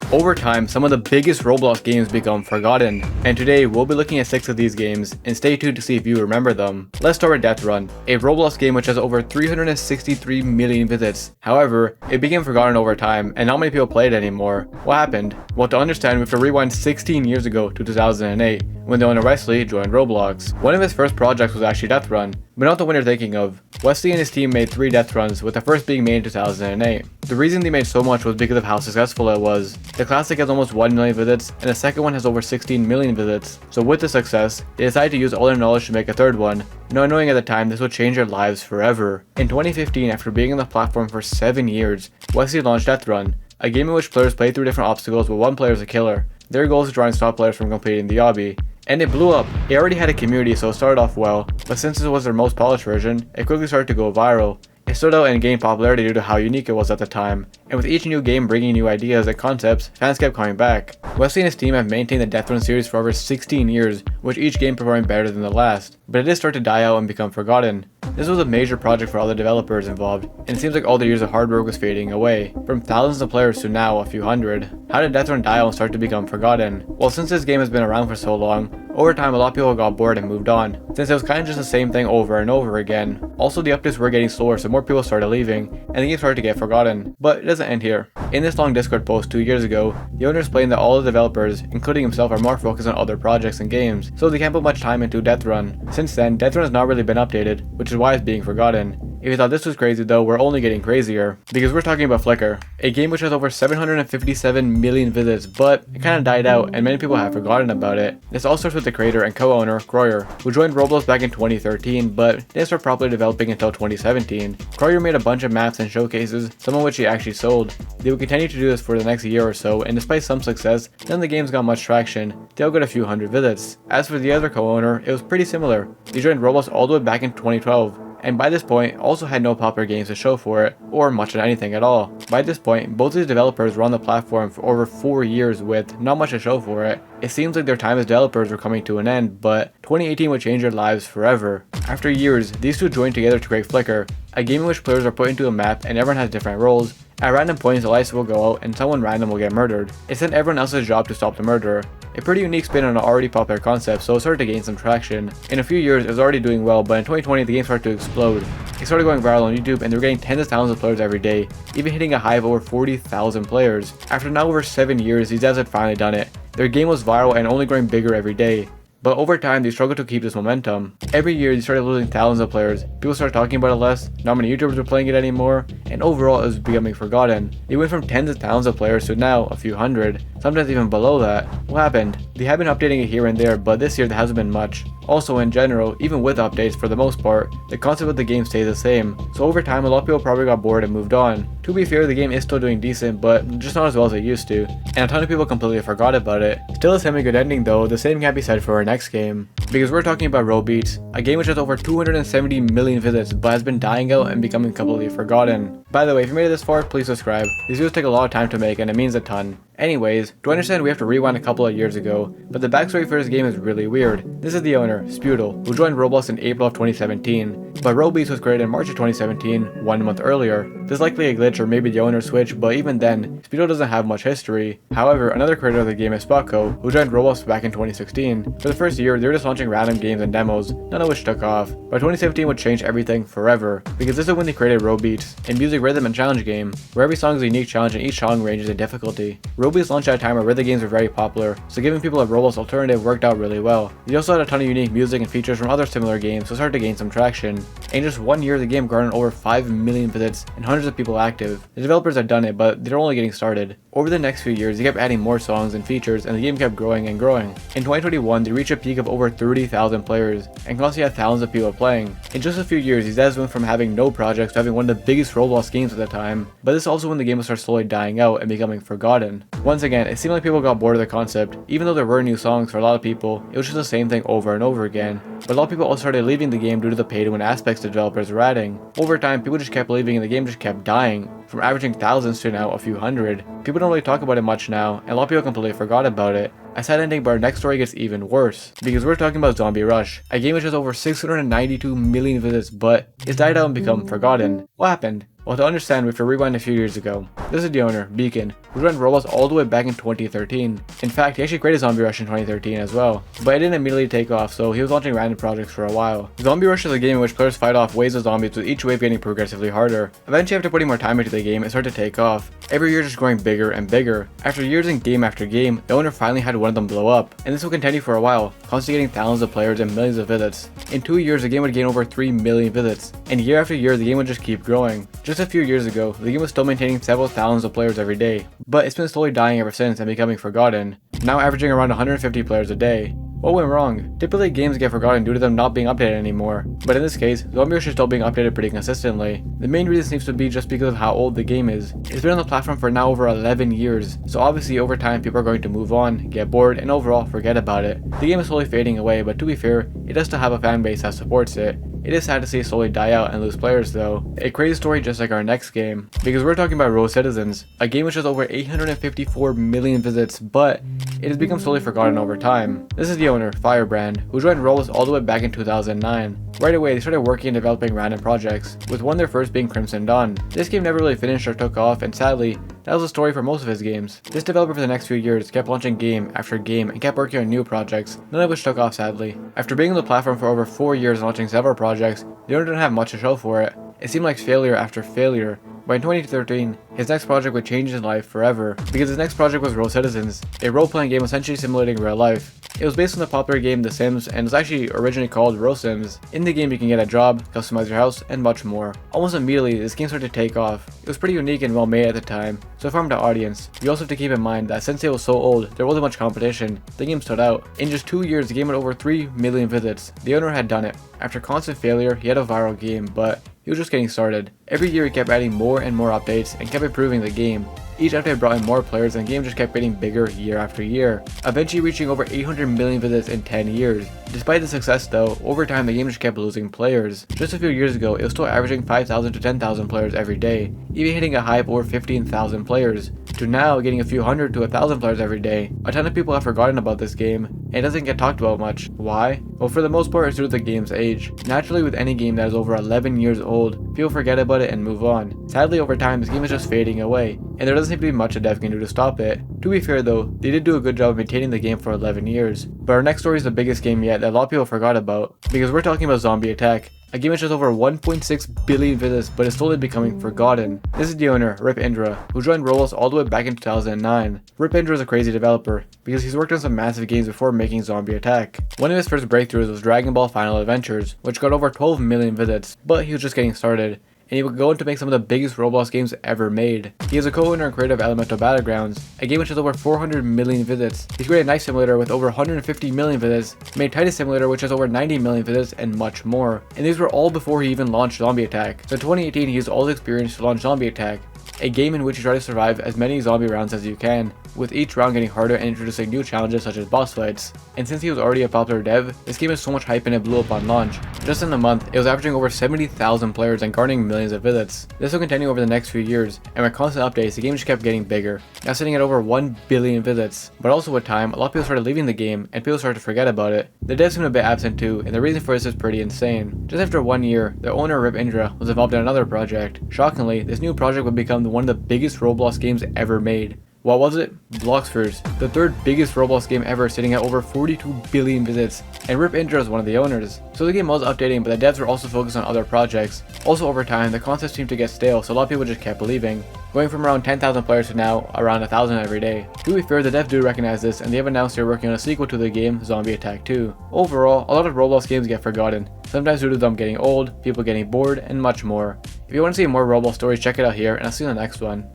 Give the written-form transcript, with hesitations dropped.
Over time, some of the biggest Roblox games become forgotten, and today we'll be looking at 6 of these games, and stay tuned to see if you remember them. Let's start with Deathrun, a Roblox game which has over 363 million visits. However, it became forgotten over time, and not many people play it anymore. What happened? Well, to understand, we have to rewind 16 years ago to 2008, when the owner Wesley joined Roblox. One of his first projects was actually Deathrun, but not the one you're thinking of. Wesley and his team made 3 Deathruns, with the first being made in 2008. The reason they made so much was because of how successful it was. The classic has almost 1 million visits, and the second one has over 16 million visits. So with the success, they decided to use all their knowledge to make a third one, not knowing at the time this would change their lives forever. In 2015, after being on the platform for 7 years, Wesley launched Deathrun, a game in which players play through different obstacles with one player as a killer. Their goal is to try and stop players from completing the obby. And it blew up. It already had a community, so it started off well, but since it was their most polished version, it quickly started to go viral. It stood out and gained popularity due to how unique it was at the time, and with each new game bringing new ideas and concepts, fans kept coming back. Wesley and his team have maintained the Deathrun series for over 16 years, with each game performing better than the last, but it did start to die out and become forgotten. This was a major project for all the developers involved, and it seems like all the years of hard work was fading away, from thousands of players to now a few hundred. How did Deathrun die out and start to become forgotten? Well, since this game has been around for so long, over time a lot of people got bored and moved on, since it was kind of just the same thing over and over again. Also, the updates were getting slower, so more people started leaving, and the game started to get forgotten. But it doesn't end here. In this long Discord post 2 years ago, the owner explained that all the developers, including himself, are more focused on other projects and games, so they can't put much time into Deathrun. Since then, Deathrun has not really been updated, which is why it's being forgotten. If you thought this was crazy though, we're only getting crazier, because we're talking about Flicker, a game which has over 757 million visits, but it kinda died out and many people have forgotten about it. This all starts with the creator and co-owner, Kroyer, who joined Roblox back in 2013, but didn't start properly developing until 2017. Kroyer made a bunch of maps and showcases, some of which he actually sold. They would continue to do this for the next year or so, and despite some success, none of the games got much traction. They all got a few hundred visits. As for the other co-owner, it was pretty similar. He joined Roblox all the way back in 2012. And by this point, also had no popular games to show for it, or much of anything at all. By this point, both these developers were on the platform for over 4 years with not much to show for it. It seems like their time as developers were coming to an end, but 2018 would change their lives forever. After years, these two joined together to create Flicker, a game in which players are put into a map and everyone has different roles. At random points, the lights will go out and someone random will get murdered. It sent everyone else's job to stop the murderer. A pretty unique spin on an already popular concept, so it started to gain some traction. In a few years, it was already doing well, but in 2020, the game started to explode. It started going viral on YouTube, and they were getting tens of thousands of players every day, even hitting a high of over 40,000 players. After now over 7 years, these devs had finally done it. Their game was viral and only growing bigger every day. But over time, they struggled to keep this momentum. Every year, they started losing thousands of players. People started talking about it less, not many YouTubers were playing it anymore, and overall, it was becoming forgotten. They went from tens of thousands of players to now a few hundred, sometimes even below that. What happened? They have been updating it here and there, but this year there hasn't been much. Also, in general, even with updates for the most part, the concept of the game stays the same, so over time a lot of people probably got bored and moved on. To be fair, the game is still doing decent, but just not as well as it used to, and a ton of people completely forgot about it. Still a semi-good ending though, the same can't be said for our next game, because we're talking about Roblox, a game which has over 270 million visits but has been dying out and becoming completely forgotten. By the way, if you made it this far, please subscribe. These videos take a lot of time to make and it means a ton. Anyways, to understand we have to rewind a couple of years ago, but the backstory for this game is really weird. This is the owner, Spudel, who joined Roblox in April of 2017, but Roblox was created in March of 2017, 1 month earlier. There's likely a glitch or maybe the owner switched, but even then, Spudel doesn't have much history. However, another creator of the game is Spotco, who joined Roblox back in 2016. For the first year, they were just launching random games and demos, none of which took off, but 2017 would change everything forever, because this is when they created Roblox, a music rhythm and challenge game, where every song is a unique challenge and each song ranges in difficulty. Roblox launched at a time where rhythm games were very popular, so giving people a Roblox alternative worked out really well. They also had a ton of unique music and features from other similar games, so it started to gain some traction. In just 1 year, the game garnered over 5 million visits and hundreds of people active. The developers had done it, but they're only getting started. Over the next few years, they kept adding more songs and features, and the game kept growing and growing. In 2021, they reached a peak of over 30,000 players, and constantly had thousands of people playing. In just a few years, these devs went from having no projects to having one of the biggest Roblox games at the time, but this is also when the game would start slowly dying out and becoming forgotten. Once again, it seemed like people got bored of the concept. Even though there were new songs for a lot of people, it was just the same thing over and over again. But a lot of people also started leaving the game due to the pay to win aspects the developers were adding. Over time, people just kept leaving and the game just kept dying. from averaging thousands to now a few hundred. People don't really talk about it much now, and a lot of people completely forgot about it. A sad ending, but our next story gets even worse, because we're talking about Zombie Rush, a game which has over 692 million visits, but it's died out and become forgotten. What happened? Well, to understand, we have to rewind a few years ago. This is the owner, Beacon, who joined Roblox all the way back in 2013. In fact, he actually created Zombie Rush in 2013 as well, but it didn't immediately take off, so he was launching random projects for a while. Zombie Rush is a game in which players fight off waves of zombies, with each wave getting progressively harder. Eventually, after putting more time into the game, it started to take off, every year just growing bigger and bigger. After years in game after game, the owner finally had one of them blow up, and this will continue for a while, constantly getting thousands of players and millions of visits. In 2 years, the game would gain over 3 million visits, and year after year, the game would just keep growing. Just a few years ago, the game was still maintaining several thousands of players every day, but it's been slowly dying ever since and becoming forgotten, now averaging around 150 players a day. What went wrong? Typically games get forgotten due to them not being updated anymore, but in this case, Zombie Rush is still being updated pretty consistently. The main reason seems to be just because of how old the game is. It's been on the platform for now over 11 years, so obviously over time people are going to move on, get bored, and overall forget about it. The game is slowly fading away, but to be fair, it does still have a fan base that supports it. It is sad to see it slowly die out and lose players though. A crazy story just like our next game, because we're talking about RoCitizens, a game which has over 854 million visits, but it has become slowly forgotten over time. This is the owner, Firebrand, who joined Roblox all the way back in 2009. Right away, they started working and developing random projects, with one of their first being Crimson Dawn. This game never really finished or took off, and sadly, that was the story for most of his games. This developer for the next few years kept launching game after game and kept working on new projects, none of which took off sadly. After being on the platform for over 4 years and launching several projects, the owner didn't have much to show for it. It seemed like failure after failure. But in 2013, his next project would change his life forever, because his next project was RoCitizens, a role-playing game essentially simulating real life. It was based on the popular game The Sims and was actually originally called RoSims. In the game you can get a job, customize your house, and much more. Almost immediately, this game started to take off. It was pretty unique and well made at the time, so it farmed an audience. You also have to keep in mind that since it was so old, there wasn't much competition. The game stood out. In just 2 years, the game had over 3 million visits. The owner had done it. After constant failure, he had a viral game, but he was just getting started. Every year he kept adding more and more updates and kept improving the game. Each update brought in more players and the game just kept getting bigger year after year, eventually reaching over 800 million visits in 10 years. Despite the success though, over time the game just kept losing players. Just a few years ago, it was still averaging 5,000 to 10,000 players every day, even hitting a high of over 15,000 players, to now getting a few hundred to 1,000 players every day. A ton of people have forgotten about this game, and it doesn't get talked about much. Why? Well, for the most part it's due to the game's age. Naturally, with any game that is over 11 years old, people forget about it and move on. Sadly, over time this game is just fading away, and there doesn't seem to be much a dev can do to stop it. To be fair though, they did do a good job of maintaining the game for 11 years. But our next story is the biggest game yet that a lot of people forgot about, because we're talking about Zombie Attack, a game which has over 1.6 billion visits but is slowly becoming forgotten. This is the owner, Rip Indra, who joined Roblox all the way back in 2009. Rip Indra is a crazy developer, because he's worked on some massive games before making Zombie Attack. One of his first breakthroughs was Dragon Ball Final Adventures, which got over 12 million visits, but he was just getting started, and he would go on to make some of the biggest Roblox games ever made. He is a co-owner and creator of Elemental Battlegrounds, a game which has over 400 million visits. He's created Knife Simulator with over 150 million visits, made Titus Simulator which has over 90 million visits, and much more. And these were all before he even launched Zombie Attack. So in 2018 he used all his experience to launch Zombie Attack, a game in which you try to survive as many zombie rounds as you can, with each round getting harder and introducing new challenges such as boss fights. And since he was already a popular dev, this game has so much hype and it blew up on launch. Just in a month, it was averaging over 70,000 players and garnering millions of visits. This will continue over the next few years, and with constant updates, the game just kept getting bigger, now sitting at over 1 billion visits. But also with time, a lot of people started leaving the game, and people started to forget about it. The devs seemed a bit absent too, and the reason for this is pretty insane. Just after 1 year, the owner Rip Indra was involved in another project. Shockingly, this new project would become one of the biggest Roblox games ever made. What was it? Bloxburst, the third biggest Roblox game ever, sitting at over 42 billion visits, and Rip Indra is one of the owners. So the game was updating, but the devs were also focused on other projects. Also over time, the concept seemed to get stale, so a lot of people just kept leaving, going from around 10,000 players to now around 1,000 every day. To be fair, the devs do recognize this, and they have announced they're working on a sequel to the game, Zombie Attack 2. Overall, a lot of Roblox games get forgotten, sometimes due to them getting old, people getting bored, and much more. If you want to see more Roblox stories, check it out here, and I'll see you in the next one.